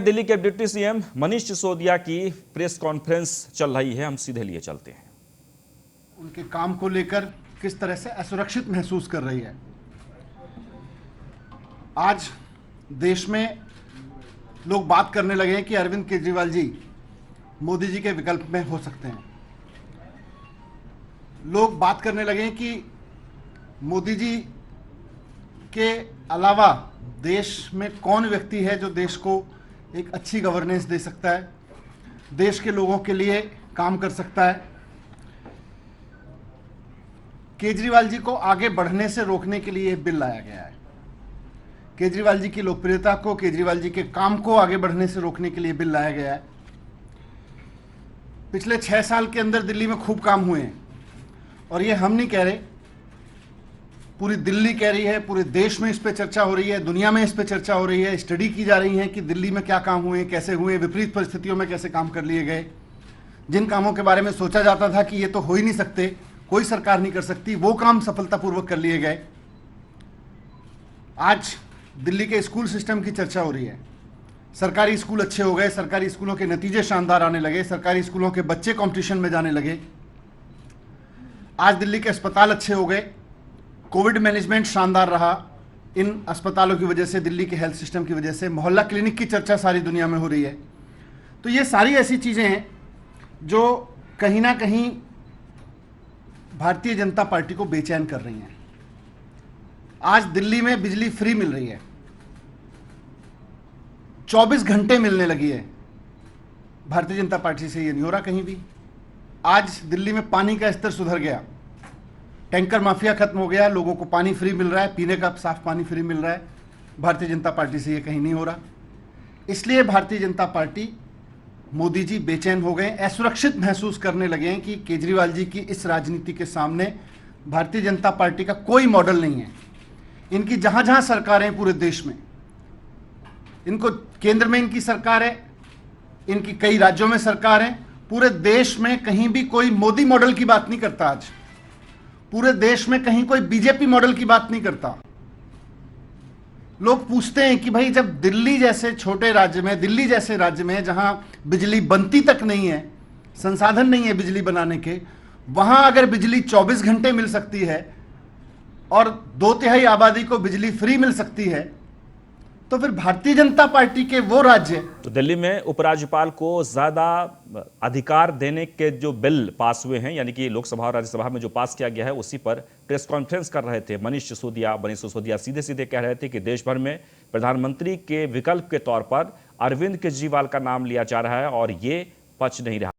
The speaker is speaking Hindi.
दिल्ली के डिप्टी सीएम मनीष सिसोदिया की प्रेस कॉन्फ्रेंस चल रही है, हम सीधे लिए चलते हैं। उनके काम को लेकर किस तरह से असुरक्षित महसूस कर रही है। आज देश में लोग बात करने लगे हैं कि अरविंद केजरीवाल जी मोदी जी के विकल्प में हो सकते हैं। लोग बात करने लगे हैं कि मोदी जी के अलावा देश में कौन व्यक्ति है जो देश को एक अच्छी गवर्नेंस दे सकता है, देश के लोगों के लिए काम कर सकता है। केजरीवाल जी को आगे बढ़ने से रोकने के लिए यह बिल लाया गया है। केजरीवाल जी की लोकप्रियता को, केजरीवाल जी के काम को आगे बढ़ने से रोकने के लिए बिल लाया गया है। पिछले 6 साल के अंदर दिल्ली में खूब काम हुए हैं और ये हम नहीं कह रहे, पूरी दिल्ली कह रही है, पूरे देश में इस पे चर्चा हो रही है, दुनिया में इस पे चर्चा हो रही है, स्टडी की जा रही है कि दिल्ली में क्या काम हुए, कैसे हुए, विपरीत परिस्थितियों में कैसे काम कर लिए गए। जिन कामों के बारे में सोचा जाता था कि ये तो हो ही नहीं सकते, कोई सरकार नहीं कर सकती, वो काम सफलतापूर्वक कर लिए गए। आज दिल्ली के स्कूल सिस्टम की चर्चा हो रही है। सरकारी स्कूल अच्छे हो गए, सरकारी स्कूलों के नतीजे शानदार आने लगे, सरकारी स्कूलों के बच्चे कंपटीशन में जाने लगे। आज दिल्ली के अस्पताल अच्छे हो गए, कोविड मैनेजमेंट शानदार रहा। इन अस्पतालों की वजह से, दिल्ली के हेल्थ सिस्टम की वजह से मोहल्ला क्लिनिक की चर्चा सारी दुनिया में हो रही है। तो ये सारी ऐसी चीज़ें हैं जो कहीं ना कहीं भारतीय जनता पार्टी को बेचैन कर रही हैं। आज दिल्ली में बिजली फ्री मिल रही है, 24 घंटे मिलने लगी है। भारतीय जनता पार्टी से ये नहीं हो रहा कहीं भी। आज दिल्ली में पानी का स्तर सुधर गया, टैंकर माफिया खत्म हो गया, लोगों को पानी फ्री मिल रहा है, पीने का साफ पानी फ्री मिल रहा है। भारतीय जनता पार्टी से ये कहीं नहीं हो रहा। इसलिए भारतीय जनता पार्टी, मोदी जी बेचैन हो गए, असुरक्षित महसूस करने लगे हैं कि केजरीवाल जी की इस राजनीति के सामने भारतीय जनता पार्टी का कोई मॉडल नहीं है। इनकी जहां जहां सरकारें पूरे देश में, इनको केंद्र में इनकी सरकार है, इनकी कई राज्यों में सरकार है, पूरे देश में कहीं भी कोई मोदी मॉडल की बात नहीं करता। आज पूरे देश में कहीं कोई बीजेपी मॉडल की बात नहीं करता। लोग पूछते हैं कि भाई जब दिल्ली जैसे छोटे राज्य में, दिल्ली जैसे राज्य में जहां बिजली बनती तक नहीं है, संसाधन नहीं है बिजली बनाने के, वहां अगर बिजली 24 घंटे मिल सकती है और 2/3 आबादी को बिजली फ्री मिल सकती है, तो फिर भारतीय जनता पार्टी के वो राज्य। तो दिल्ली में उपराज्यपाल को ज्यादा अधिकार देने के जो बिल पास हुए हैं, यानी कि लोकसभा और राज्यसभा में जो पास किया गया है, उसी पर प्रेस कॉन्फ्रेंस कर रहे थे मनीष सिसोदिया सीधे सीधे कह रहे थे कि देश भर में प्रधानमंत्री के विकल्प के तौर पर अरविंद केजरीवाल का नाम लिया जा रहा है और ये पच नहीं रहा।